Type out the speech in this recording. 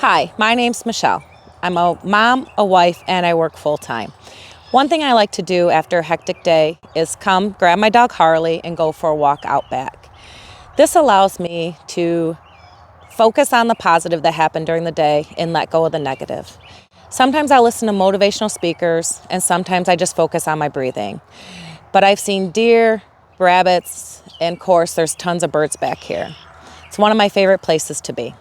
Hi, my name's Michelle. I'm a mom, a wife, and I work full-time. One thing I like to do after a hectic day is come grab my dog Harley and go for a walk out back. This allows me to focus on the positive that happened during the day and let go of the negative. Sometimes I listen to motivational speakers, and sometimes I just focus on my breathing. But I've seen deer, rabbits, and of course there's tons of birds back here. It's one of my favorite places to be.